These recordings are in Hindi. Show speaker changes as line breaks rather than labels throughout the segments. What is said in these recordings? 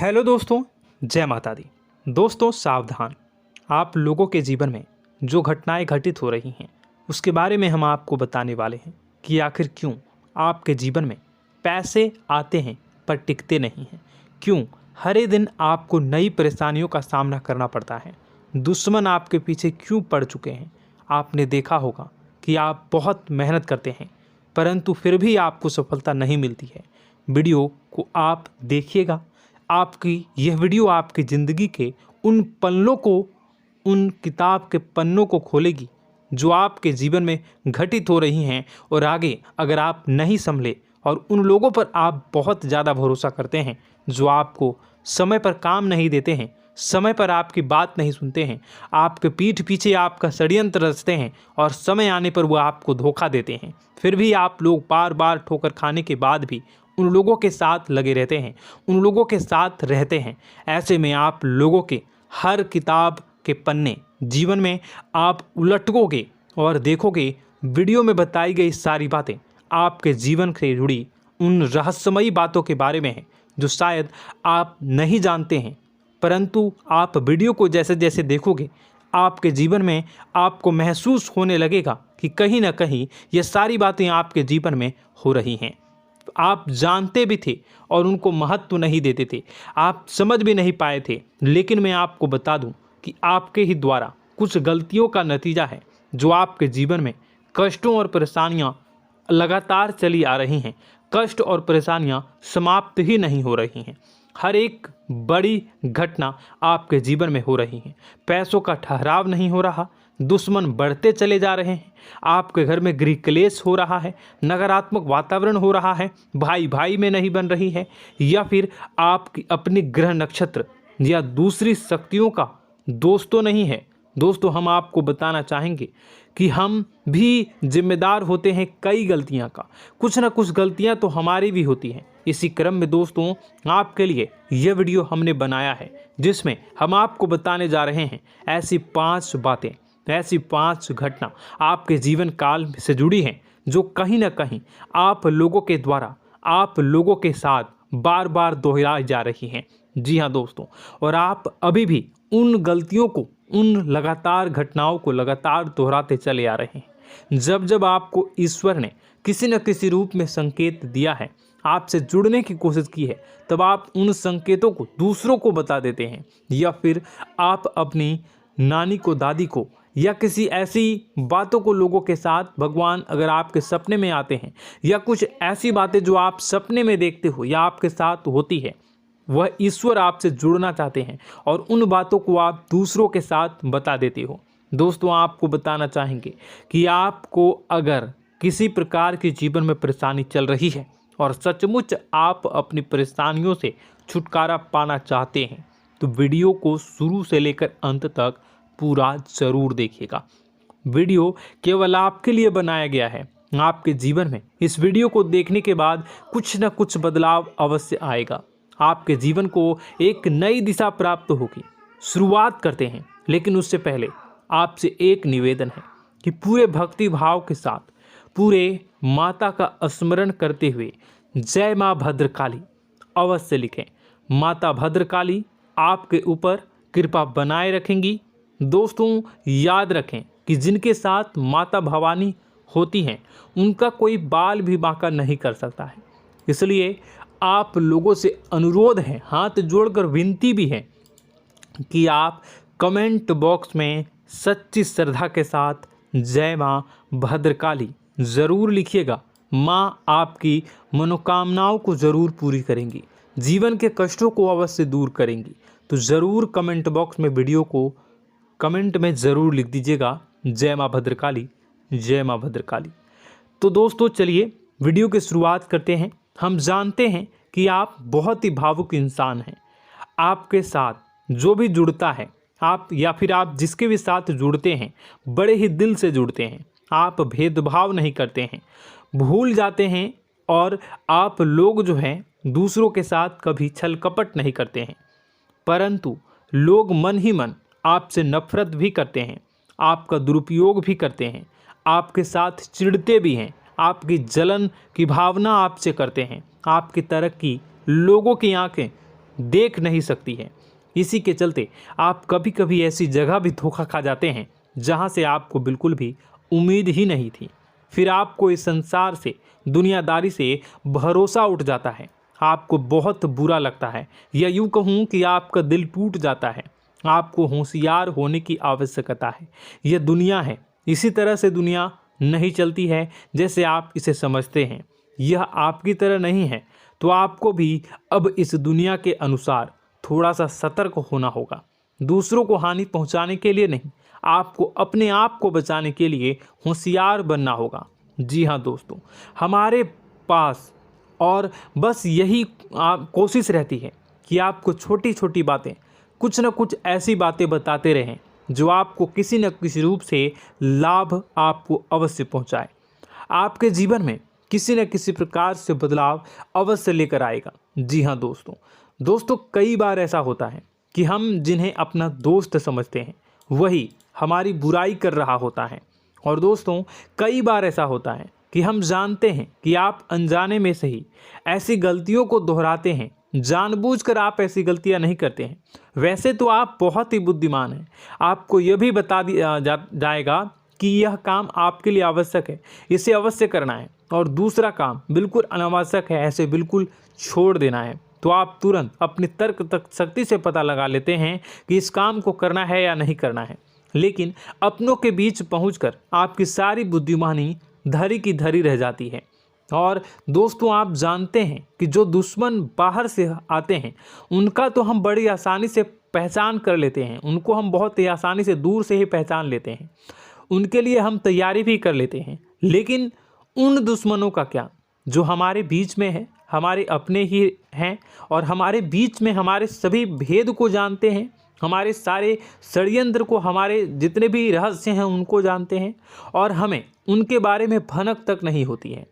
हेलो दोस्तों, जय माता दी। दोस्तों सावधान, आप लोगों के जीवन में जो घटनाएं घटित हो रही हैं उसके बारे में हम आपको बताने वाले हैं कि आखिर क्यों आपके जीवन में पैसे आते हैं पर टिकते नहीं हैं। क्यों हर दिन आपको नई परेशानियों का सामना करना पड़ता है। दुश्मन आपके पीछे क्यों पड़ चुके हैं। आपने देखा होगा कि आप बहुत मेहनत करते हैं परंतु फिर भी आपको सफलता नहीं मिलती है। वीडियो को आप देखिएगा। आपकी यह वीडियो आपकी ज़िंदगी के उन पन्नों को, उन किताब के पन्नों को खोलेगी जो आपके जीवन में घटित हो रही हैं। और आगे अगर आप नहीं संभले और उन लोगों पर आप बहुत ज़्यादा भरोसा करते हैं जो आपको समय पर काम नहीं देते हैं, समय पर आपकी बात नहीं सुनते हैं, आपके पीठ पीछे आपका षड्यंत्र रचते हैं और समय आने पर वो आपको धोखा देते हैं, फिर भी आप लोग बार बार ठोकर खाने के बाद भी उन लोगों के साथ लगे रहते हैं, उन लोगों के साथ रहते हैं। ऐसे में आप लोगों के हर किताब के पन्ने जीवन में आप उलटोगे और देखोगे वीडियो में बताई गई सारी बातें आपके जीवन से जुड़ी उन रहस्यमयी बातों के बारे में हैं जो शायद आप नहीं जानते हैं। परंतु आप वीडियो को जैसे जैसे देखोगे आपके जीवन में आपको महसूस होने लगेगा कि कहीं ना कहीं ये सारी बातें आपके जीवन में हो रही हैं। आप जानते भी थे और उनको महत्व नहीं देते थे, आप समझ भी नहीं पाए थे। लेकिन मैं आपको बता दूं कि आपके ही द्वारा कुछ गलतियों का नतीजा है जो आपके जीवन में कष्टों और परेशानियां लगातार चली आ रही हैं। कष्ट और परेशानियां समाप्त ही नहीं हो रही हैं। हर एक बड़ी घटना आपके जीवन में हो रही है। पैसों का ठहराव नहीं हो रहा, दुश्मन बढ़ते चले जा रहे हैं, आपके घर में गृह क्लेश हो रहा है, नकारात्मक वातावरण हो रहा है, भाई भाई में नहीं बन रही है, या फिर आपकी अपनी ग्रह नक्षत्र या दूसरी शक्तियों का दोस्तों नहीं है। दोस्तों हम आपको बताना चाहेंगे कि हम भी जिम्मेदार होते हैं कई गलतियां का, कुछ ना कुछ गलतियां तो हमारी भी होती हैं। इसी क्रम में दोस्तों आपके लिए यह वीडियो हमने बनाया है जिसमें हम आपको बताने जा रहे हैं ऐसी 5 बातें, ऐसी 5 घटना आपके जीवन काल से जुड़ी हैं जो कहीं ना कहीं आप लोगों के द्वारा आप लोगों के साथ बार बार दोहराई जा रही हैं। जी हाँ दोस्तों, और आप अभी भी उन गलतियों को, उन लगातार घटनाओं को लगातार दोहराते चले आ रहे हैं। जब जब आपको ईश्वर ने किसी न किसी रूप में संकेत दिया है, आपसे जुड़ने की कोशिश की है, तब आप उन संकेतों को दूसरों को बता देते हैं, या फिर आप अपनी नानी को, दादी को, या किसी ऐसी बातों को लोगों के साथ, भगवान अगर आपके सपने में आते हैं या कुछ ऐसी बातें जो आप सपने में देखते हो या आपके साथ होती है, वह ईश्वर आपसे जुड़ना चाहते हैं और उन बातों को आप दूसरों के साथ बता देते हो। दोस्तों आपको बताना चाहेंगे कि आपको अगर किसी प्रकार की जीवन में परेशानी चल रही है और सचमुच आप अपनी परेशानियों से छुटकारा पाना चाहते हैं तो वीडियो को शुरू से लेकर अंत तक पूरा जरूर देखिएगा। वीडियो केवल आपके लिए बनाया गया है। आपके जीवन में इस वीडियो को देखने के बाद कुछ न कुछ बदलाव अवश्य आएगा। आपके जीवन को एक नई दिशा प्राप्त होगी। शुरुआत करते हैं, लेकिन उससे पहले आपसे एक निवेदन है कि पूरे भक्ति भाव के साथ पूरे माता का स्मरण करते हुए जय माँ भद्रकाली अवश्य लिखें। माता भद्रकाली आपके ऊपर कृपा बनाए रखेंगी। दोस्तों याद रखें कि जिनके साथ माता भवानी होती हैं उनका कोई बाल भी बांका नहीं कर सकता है। इसलिए आप लोगों से अनुरोध है, हाथ जोड़कर विनती भी है कि आप कमेंट बॉक्स में सच्ची श्रद्धा के साथ जय माँ भद्रकाली ज़रूर लिखिएगा। माँ आपकी मनोकामनाओं को ज़रूर पूरी करेंगी, जीवन के कष्टों को अवश्य दूर करेंगी। तो ज़रूर कमेंट बॉक्स में वीडियो को कमेंट में ज़रूर लिख दीजिएगा जय माँ भद्रकाली, जय माँ भद्रकाली। तो दोस्तों चलिए वीडियो की शुरुआत करते हैं। हम जानते हैं कि आप बहुत ही भावुक इंसान हैं। आपके साथ जो भी जुड़ता है, आप या फिर आप जिसके भी साथ जुड़ते हैं बड़े ही दिल से जुड़ते हैं। आप भेदभाव नहीं करते हैं, भूल जाते हैं, और आप लोग जो हैं दूसरों के साथ कभी छल कपट नहीं करते हैं। परंतु लोग मन ही मन आपसे नफरत भी करते हैं, आपका दुरुपयोग भी करते हैं, आपके साथ चिढ़ते भी हैं, आपकी जलन की भावना आपसे करते हैं। आपकी तरक्की लोगों की आंखें देख नहीं सकती है। इसी के चलते आप कभी कभी ऐसी जगह भी धोखा खा जाते हैं जहां से आपको बिल्कुल भी उम्मीद ही नहीं थी। फिर आपको इस संसार से, दुनियादारी से भरोसा उठ जाता है। आपको बहुत बुरा लगता है, या यूं कहूं कि आपका दिल टूट जाता है। आपको होशियार होने की आवश्यकता है। यह दुनिया है, इसी तरह से दुनिया नहीं चलती है जैसे आप इसे समझते हैं। यह आपकी तरह नहीं है, तो आपको भी अब इस दुनिया के अनुसार थोड़ा सा सतर्क होना होगा। दूसरों को हानि पहुंचाने के लिए नहीं, आपको अपने आप को बचाने के लिए होशियार बनना होगा। जी हाँ दोस्तों, हमारे पास और बस यही कोशिश रहती है कि आपको छोटी छोटी बातें, कुछ न कुछ ऐसी बातें बताते रहें जो आपको किसी न किसी रूप से लाभ आपको अवश्य पहुंचाए, आपके जीवन में किसी न किसी प्रकार से बदलाव अवश्य लेकर आएगा। जी हाँ दोस्तों, कई बार ऐसा होता है कि हम जिन्हें अपना दोस्त समझते हैं वही हमारी बुराई कर रहा होता है। और दोस्तों, कई बार ऐसा होता है कि हम जानते हैं कि आप अनजाने में से ही ऐसी गलतियों को दोहराते हैं। जानबूझकर आप ऐसी गलतियां नहीं करते हैं। वैसे तो आप बहुत ही बुद्धिमान हैं। आपको यह भी बता दिया जाएगा कि यह काम आपके लिए आवश्यक है, इसे अवश्य करना है, और दूसरा काम बिल्कुल अनावश्यक है, ऐसे बिल्कुल छोड़ देना है। तो आप तुरंत अपनी तर्क शक्ति से पता लगा लेते हैं कि इस काम को करना है या नहीं करना है। लेकिन अपनों के बीच पहुंचकर आपकी सारी बुद्धिमानी धरी की धरी रह जाती है। और दोस्तों, आप जानते हैं कि जो दुश्मन बाहर से आते हैं उनका तो हम बड़ी आसानी से पहचान कर लेते हैं, उनको हम बहुत ही आसानी से दूर से ही पहचान लेते हैं, उनके लिए हम तैयारी भी कर लेते हैं। लेकिन उन दुश्मनों का क्या जो हमारे बीच में है, हमारे अपने ही हैं, और हमारे बीच में हमारे सभी भेद को जानते हैं, हमारे सारे षड्यंत्र को, हमारे जितने भी रहस्य हैं उनको जानते हैं, और हमें उनके बारे में भनक तक नहीं होती है,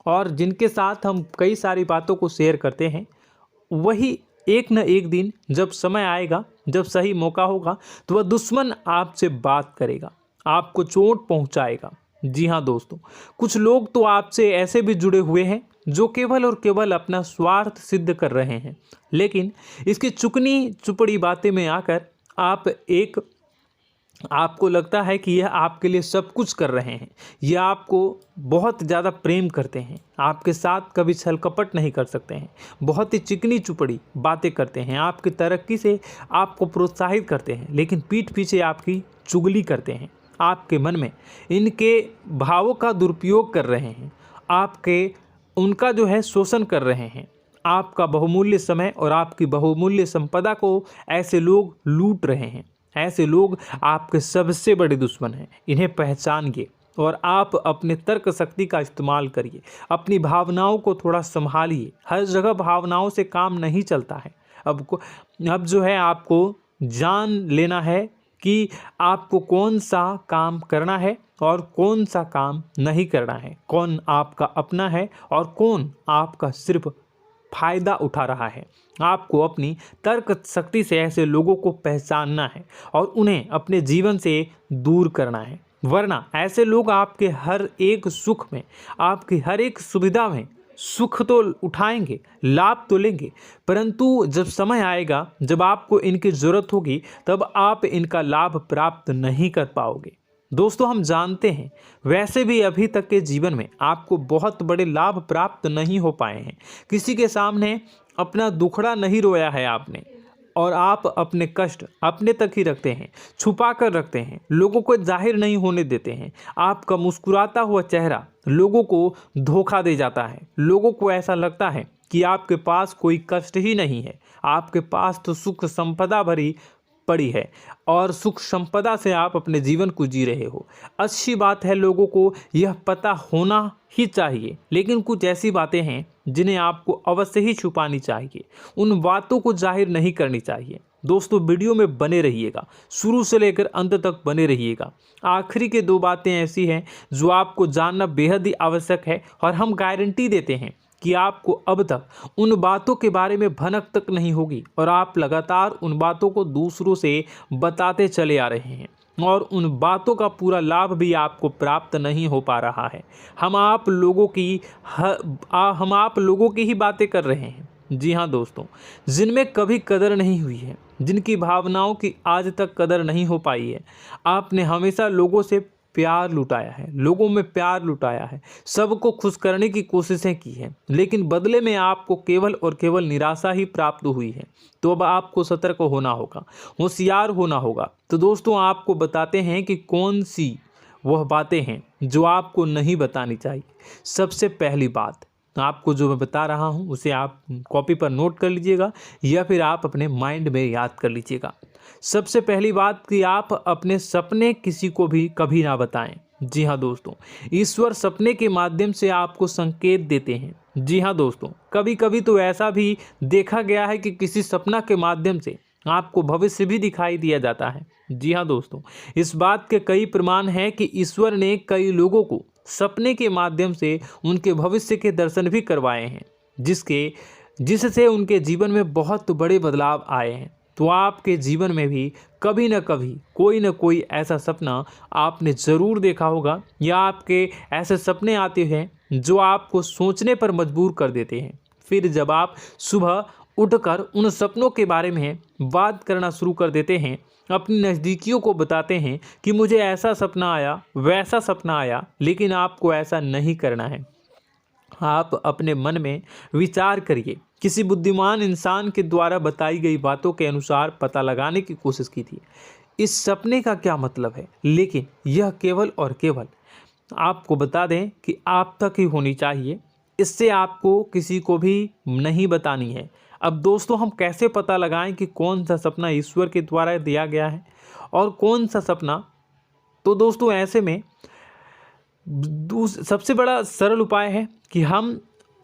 और जिनके साथ हम कई सारी बातों को शेयर करते हैं, वही एक न एक दिन जब समय आएगा, जब सही मौका होगा, तो वह दुश्मन आपसे बात करेगा, आपको चोट पहुंचाएगा। जी हाँ दोस्तों, कुछ लोग तो आपसे ऐसे भी जुड़े हुए हैं जो केवल और केवल अपना स्वार्थ सिद्ध कर रहे हैं। लेकिन इसकी चुकनी चुपड़ी बातें में आकर आपको लगता है कि यह आपके लिए सब कुछ कर रहे हैं, यह आपको बहुत ज़्यादा प्रेम करते हैं, आपके साथ कभी छल कपट नहीं कर सकते हैं, बहुत ही चिकनी चुपड़ी बातें करते हैं, आपकी तरक्की से आपको प्रोत्साहित करते हैं, लेकिन पीठ पीछे आपकी चुगली करते हैं, आपके मन में इनके भावों का दुरुपयोग कर रहे हैं, उनका जो है शोषण कर रहे हैं। आपका बहुमूल्य समय और आपकी बहुमूल्य संपदा को ऐसे लोग लूट रहे हैं। ऐसे लोग आपके सबसे बड़े दुश्मन हैं। इन्हें पहचानिए और आप अपने तर्क शक्ति का इस्तेमाल करिए। अपनी भावनाओं को थोड़ा संभालिए। हर जगह भावनाओं से काम नहीं चलता है। अब जो है आपको जान लेना है कि आपको कौन सा काम करना है और कौन सा काम नहीं करना है, कौन आपका अपना है और कौन आपका सिर्फ फायदा उठा रहा है। आपको अपनी तर्क शक्ति से ऐसे लोगों को पहचानना है और उन्हें अपने जीवन से दूर करना है, वरना ऐसे लोग आपके हर एक सुख में, आपकी हर एक सुविधा में सुख तो उठाएंगे, लाभ तो लेंगे, परंतु जब समय आएगा, जब आपको इनकी ज़रूरत होगी, तब आप इनका लाभ प्राप्त नहीं कर पाओगे। दोस्तों, हम जानते हैं वैसे भी अभी तक के जीवन में आपको बहुत बड़े लाभ प्राप्त नहीं हो पाए हैं। किसी के सामने अपना दुखड़ा नहीं रोया है आपने, और आप अपने कष्ट अपने तक ही रखते हैं, छुपा कर रखते हैं, लोगों को जाहिर नहीं होने देते हैं। आपका मुस्कुराता हुआ चेहरा लोगों को धोखा दे जाता है। लोगों को ऐसा लगता है कि आपके पास कोई कष्ट ही नहीं है, आपके पास तो सुख संपदा भरी पड़ी है और सुख संपदा से आप अपने जीवन को जी रहे हो। अच्छी बात है, लोगों को यह पता होना ही चाहिए, लेकिन कुछ ऐसी बातें हैं जिन्हें आपको अवश्य ही छुपानी चाहिए। उन बातों को जाहिर नहीं करनी चाहिए। दोस्तों, वीडियो में बने रहिएगा, शुरू से लेकर अंत तक बने रहिएगा। आखिरी के 2 बातें ऐसी हैं जो आपको जानना बेहद ही आवश्यक है, और हम गारंटी देते हैं कि आपको अब तक उन बातों के बारे में भनक तक नहीं होगी, और आप लगातार उन बातों को दूसरों से बताते चले आ रहे हैं, और उन बातों का पूरा लाभ भी आपको प्राप्त नहीं हो पा रहा है। हम आप लोगों की ही बातें कर रहे हैं, जी हाँ दोस्तों, जिनमें कभी कदर नहीं हुई है, जिनकी भावनाओं की आज तक कदर नहीं हो पाई है। आपने हमेशा लोगों से प्यार लुटाया है, लोगों में प्यार लुटाया है, सबको खुश करने की कोशिशें की है, लेकिन बदले में आपको केवल और केवल निराशा ही प्राप्त हुई है। तो अब आपको सतर्क होना होगा, होशियार होना होगा। तो दोस्तों आपको बताते हैं कि कौन सी वह बातें हैं जो आपको नहीं बतानी चाहिए। सबसे पहली बात आपको जो मैं बता रहा हूं उसे आप कॉपी पर नोट कर लीजिएगा या फिर आप अपने माइंड में याद कर लीजिएगा। सबसे पहली बात कि आप अपने सपने किसी को भी कभी ना बताएं। जी हाँ दोस्तों, ईश्वर सपने के माध्यम से आपको संकेत देते हैं। जी हाँ दोस्तों, कभी कभी तो ऐसा भी देखा गया है कि किसी सपना के माध्यम से आपको भविष्य भी दिखाई दिया जाता है। जी हाँ दोस्तों, इस बात के कई प्रमाण हैं कि ईश्वर ने कई लोगों को सपने के माध्यम से उनके भविष्य के दर्शन भी करवाए हैं, जिससे उनके जीवन में बहुत बड़े बदलाव आए हैं। तो आपके जीवन में भी कभी न कभी कोई न कोई ऐसा सपना आपने ज़रूर देखा होगा, या आपके ऐसे सपने आते हैं जो आपको सोचने पर मजबूर कर देते हैं। फिर जब आप सुबह उठकर उन सपनों के बारे में बात करना शुरू कर देते हैं, अपनी नज़दीकियों को बताते हैं कि मुझे ऐसा सपना आया, वैसा सपना आया, लेकिन आपको ऐसा नहीं करना है। आप अपने मन में विचार करिए। किसी बुद्धिमान इंसान के द्वारा बताई गई बातों के अनुसार पता लगाने की कोशिश की थी इस सपने का क्या मतलब है, लेकिन यह केवल और केवल आपको बता दें कि आप तक ही होनी चाहिए। इससे आपको किसी को भी नहीं बतानी है। अब दोस्तों हम कैसे पता लगाएं कि कौन सा सपना ईश्वर के द्वारा दिया गया है और कौन सा सपना? तो दोस्तों ऐसे में सबसे बड़ा सरल उपाय है कि हम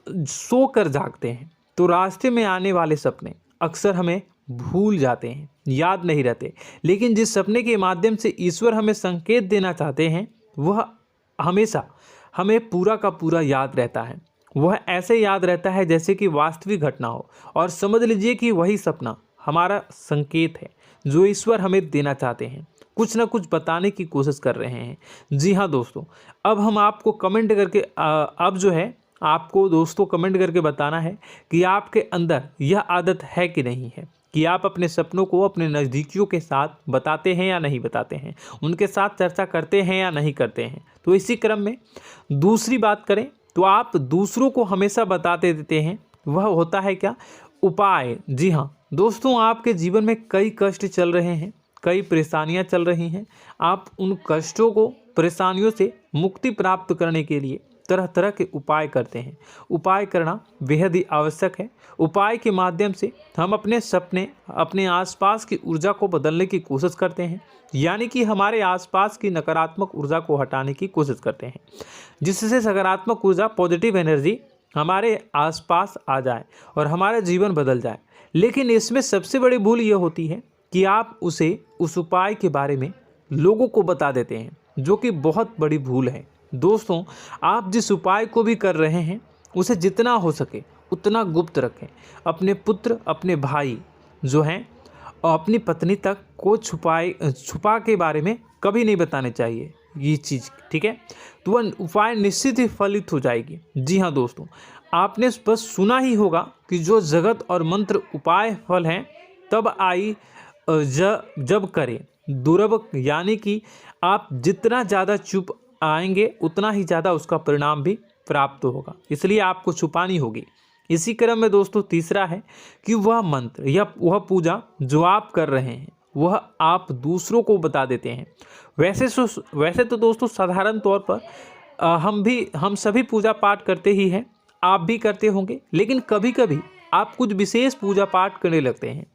सोकर जागते हैं तो रास्ते में आने वाले सपने अक्सर हमें भूल जाते हैं, याद नहीं रहते। लेकिन जिस सपने के माध्यम से ईश्वर हमें संकेत देना चाहते हैं वह हमेशा हमें पूरा का पूरा याद रहता है। वह ऐसे याद रहता है जैसे कि वास्तविक घटना हो, और समझ लीजिए कि वही सपना हमारा संकेत है जो ईश्वर हमें देना चाहते हैं, कुछ ना कुछ बताने की कोशिश कर रहे हैं। जी हाँ दोस्तों, अब हम आपको कमेंट करके अब जो है आपको दोस्तों कमेंट करके बताना है कि आपके अंदर यह आदत है कि नहीं है कि आप अपने सपनों को अपने नज़दीकियों के साथ बताते हैं या नहीं बताते हैं, उनके साथ चर्चा करते हैं या नहीं करते हैं। तो इसी क्रम में दूसरी बात करें तो आप दूसरों को हमेशा बताते देते हैं, वह होता है क्या? उपाय। जी हाँ दोस्तों, आपके जीवन में कई कष्ट चल रहे हैं, कई परेशानियां चल रही हैं। आप उन कष्टों को, परेशानियों से मुक्ति प्राप्त करने के लिए तरह तरह के उपाय करते हैं। उपाय करना बेहद ही आवश्यक है। उपाय के माध्यम से हम अपने सपने, अपने आसपास की ऊर्जा को बदलने की कोशिश करते हैं, यानी कि हमारे आसपास की नकारात्मक ऊर्जा को हटाने की कोशिश करते हैं, जिससे सकारात्मक ऊर्जा, पॉजिटिव एनर्जी हमारे आसपास आ जाए और हमारा जीवन बदल जाए। लेकिन इसमें सबसे बड़ी भूल यह होती है कि आप उस उपाय के बारे में लोगों को बता देते हैं, जो कि बहुत बड़ी भूल है। दोस्तों आप जिस उपाय को भी कर रहे हैं उसे जितना हो सके उतना गुप्त रखें। अपने पुत्र, अपने भाई जो हैं और अपनी पत्नी तक को छुपा के बारे में कभी नहीं बताने चाहिए ये चीज़, ठीक है? तो वह उपाय निश्चित ही फलित हो जाएगी। जी हाँ दोस्तों, आपने बस सुना ही होगा कि जो जगत और मंत्र उपाय फल हैं तब आई जब करें दुर्लभ, यानी कि आप जितना ज़्यादा चुप आएंगे उतना ही ज़्यादा उसका परिणाम भी प्राप्त होगा, इसलिए आपको छुपानी होगी। इसी क्रम में दोस्तों तीसरा है कि वह मंत्र या वह पूजा जो आप कर रहे हैं वह आप दूसरों को बता देते हैं। वैसे तो दोस्तों साधारण तौर पर हम सभी पूजा पाठ करते ही हैं, आप भी करते होंगे, लेकिन कभी कभी आप कुछ विशेष पूजा पाठ करने लगते हैं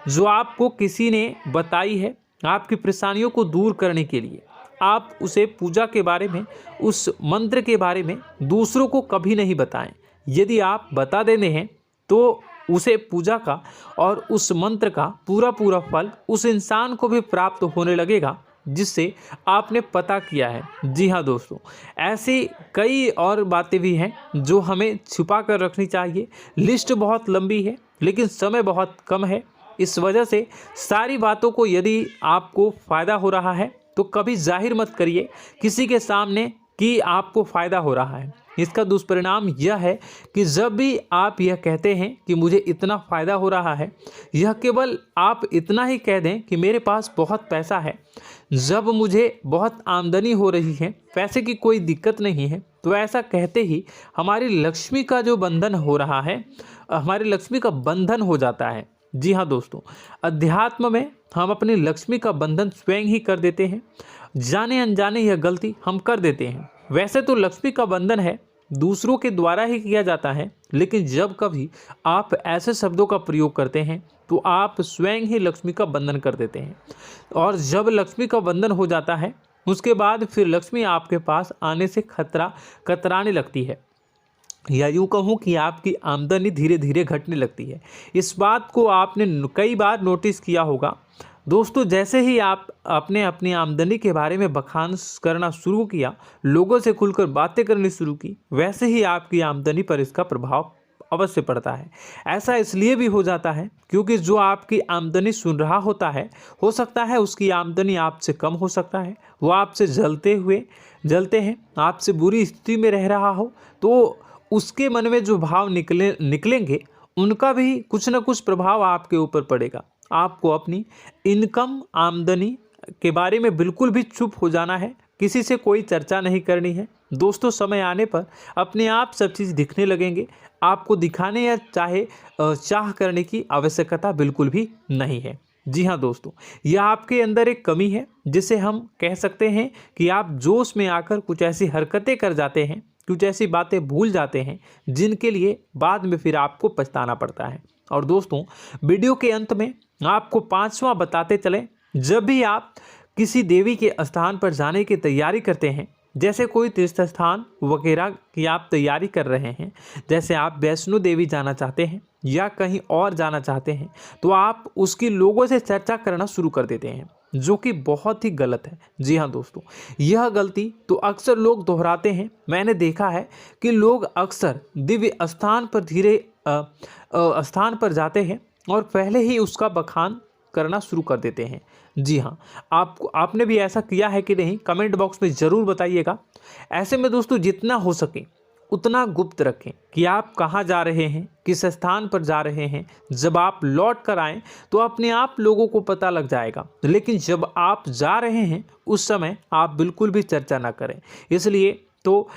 जो आपको किसी ने बताई है आपकी परेशानियों को दूर करने के लिए। आप उसे पूजा के बारे में, उस मंत्र के बारे में दूसरों को कभी नहीं बताएं। यदि आप बता देते हैं तो उसे पूजा का और उस मंत्र का पूरा फल उस इंसान को भी प्राप्त होने लगेगा जिससे आपने पता किया है। जी हाँ दोस्तों, ऐसी कई और बातें भी हैं जो हमें छुपा कर रखनी चाहिए। लिस्ट बहुत लंबी है लेकिन समय बहुत कम है, इस वजह से सारी बातों को यदि आपको फ़ायदा हो रहा है तो कभी जाहिर मत करिए किसी के सामने कि आपको फ़ायदा हो रहा है। इसका दुष्परिणाम यह है कि जब भी आप यह कहते हैं कि मुझे इतना फ़ायदा हो रहा है, यह केवल आप इतना ही कह दें कि मेरे पास बहुत पैसा है, जब मुझे बहुत आमदनी हो रही है, पैसे की कोई दिक्कत नहीं है, तो ऐसा कहते ही हमारी लक्ष्मी का जो बंधन हो रहा है, हमारी लक्ष्मी का बंधन हो जाता है। जी हाँ दोस्तों, अध्यात्म में हम अपनी लक्ष्मी का बंधन स्वयं ही कर देते हैं। जाने अनजाने यह गलती हम कर देते हैं। वैसे तो लक्ष्मी का बंधन है दूसरों के द्वारा ही किया जाता है, लेकिन जब कभी आप ऐसे शब्दों का प्रयोग करते हैं तो आप स्वयं ही लक्ष्मी का बंधन कर देते हैं। और जब लक्ष्मी का बंधन हो जाता है, उसके बाद फिर लक्ष्मी आपके पास आने से कतराने लगती है, या यूँ कहूँ कि आपकी आमदनी धीरे धीरे घटने लगती है। इस बात को आपने कई बार नोटिस किया होगा दोस्तों। जैसे ही आप अपने अपनी आमदनी के बारे में बखान करना शुरू किया, लोगों से खुलकर बातें करनी शुरू की, वैसे ही आपकी आमदनी पर इसका प्रभाव अवश्य पड़ता है। ऐसा इसलिए भी हो जाता है क्योंकि जो आपकी आमदनी सुन रहा होता है, हो सकता है उसकी आमदनी आपसे कम हो सकता है, वो आपसे जलते हैं, आपसे बुरी स्थिति में रह रहा हो, तो उसके मन में जो भाव निकलेंगे उनका भी कुछ न कुछ प्रभाव आपके ऊपर पड़ेगा। आपको अपनी इनकम आमदनी के बारे में बिल्कुल भी चुप हो जाना है, किसी से कोई चर्चा नहीं करनी है दोस्तों। समय आने पर अपने आप सब चीज़ दिखने लगेंगे। आपको दिखाने या चाह करने की आवश्यकता बिल्कुल भी नहीं है। जी हाँ दोस्तों, यह आपके अंदर एक कमी है, जिसे हम कह सकते हैं कि आप जोश में आकर कुछ ऐसी हरकतें कर जाते हैं, कुछ ऐसी बातें भूल जाते हैं जिनके लिए बाद में फिर आपको पछताना पड़ता है। और दोस्तों, वीडियो के अंत में आपको 5वां बताते चलें, जब भी आप किसी देवी के स्थान पर जाने की तैयारी करते हैं, जैसे कोई तीर्थ स्थान वगैरह की आप तैयारी कर रहे हैं, जैसे आप वैष्णो देवी जाना चाहते हैं या कहीं और जाना चाहते हैं, तो आप उसकी लोगों से चर्चा करना शुरू कर देते हैं, जो कि बहुत ही गलत है। जी हाँ दोस्तों, यह गलती तो अक्सर लोग दोहराते हैं। मैंने देखा है कि लोग अक्सर दिव्य स्थान पर जाते हैं और पहले ही उसका बखान करना शुरू कर देते हैं। जी हाँ, आपने भी ऐसा किया है कि नहीं, कमेंट बॉक्स में ज़रूर बताइएगा। ऐसे में दोस्तों, जितना हो सके उतना गुप्त रखें कि आप कहाँ जा रहे हैं, किस स्थान पर जा रहे हैं। जब आप लौट कर आएँ तो अपने आप लोगों को पता लग जाएगा, लेकिन जब आप जा रहे हैं उस समय आप बिल्कुल भी चर्चा ना करें। इसलिए तो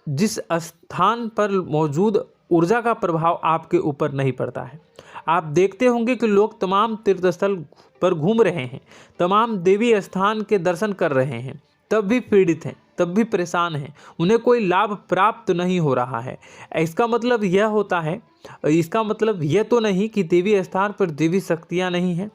जिस स्थान पर मौजूद ऊर्जा का प्रभाव आपके ऊपर नहीं पड़ता है। आप देखते होंगे कि लोग तमाम तीर्थ स्थल पर घूम रहे हैं, तमाम देवी स्थान के दर्शन कर रहे हैं, तब भी पीड़ित हैं, तब भी परेशान हैं, उन्हें कोई लाभ प्राप्त नहीं हो रहा है। इसका मतलब यह तो नहीं कि देवी स्थान पर देवी शक्तियाँ नहीं हैं,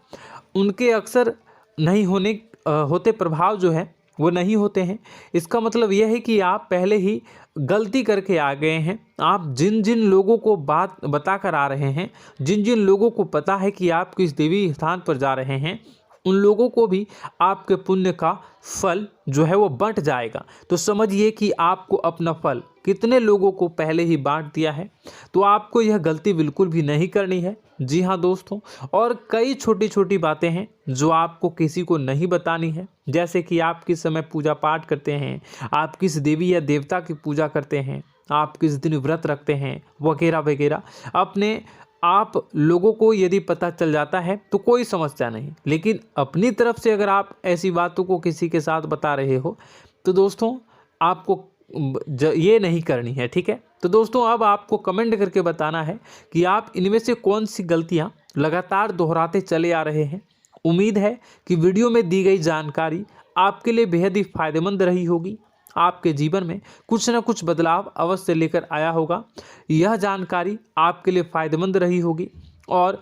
उनके अक्सर नहीं होते प्रभाव जो है वो नहीं होते हैं। इसका मतलब यह है कि आप पहले ही गलती करके आ गए हैं। आप जिन जिन लोगों को बात बता कर आ रहे हैं, जिन जिन लोगों को पता है कि आप किस देवी स्थान पर जा रहे हैं, उन लोगों को भी आपके पुण्य का फल जो है वो बंट जाएगा। तो समझिए कि आपको अपना फल कितने लोगों को पहले ही बांट दिया है। तो आपको यह गलती बिल्कुल भी नहीं करनी है। जी हाँ दोस्तों, और कई छोटी छोटी बातें हैं जो आपको किसी को नहीं बतानी है, जैसे कि आप किस समय पूजा पाठ करते हैं, आप किस देवी या देवता की पूजा करते हैं, आप किस दिन व्रत रखते हैं, वगैरह वगैरह। अपने आप लोगों को यदि पता चल जाता है तो कोई समस्या नहीं, लेकिन अपनी तरफ से अगर आप ऐसी बातों को किसी के साथ बता रहे हो तो दोस्तों आपको ये नहीं करनी है, ठीक है। तो दोस्तों, अब आपको कमेंट करके बताना है कि आप इनमें से कौन सी गलतियां लगातार दोहराते चले आ रहे हैं। उम्मीद है कि वीडियो में दी गई जानकारी आपके लिए बेहद ही फायदेमंद रही होगी, आपके जीवन में कुछ न कुछ बदलाव अवश्य लेकर आया होगा। यह जानकारी आपके लिए फ़ायदेमंद रही होगी और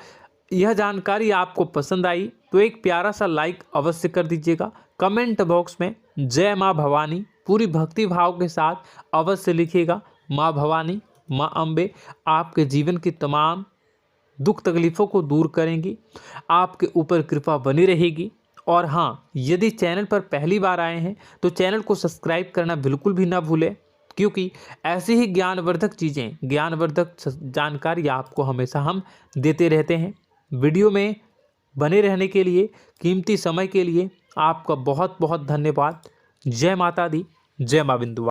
यह जानकारी आपको पसंद आई तो एक प्यारा सा लाइक अवश्य कर दीजिएगा। कमेंट बॉक्स में जय माँ भवानी पूरी भक्ति भाव के साथ अवश्य लिखिएगा। माँ भवानी, माँ अम्बे आपके जीवन की तमाम दुख तकलीफ़ों को दूर करेंगी, आपके ऊपर कृपा बनी रहेगी। और हाँ, यदि चैनल पर पहली बार आए हैं तो चैनल को सब्सक्राइब करना बिल्कुल भी ना भूलें, क्योंकि ऐसी ही ज्ञानवर्धक चीज़ें, ज्ञानवर्धक जानकारी आपको हमेशा हम देते रहते हैं। वीडियो में बने रहने के लिए, कीमती समय के लिए आपका बहुत बहुत धन्यवाद। जय माता दी, जय माँ बिंदु।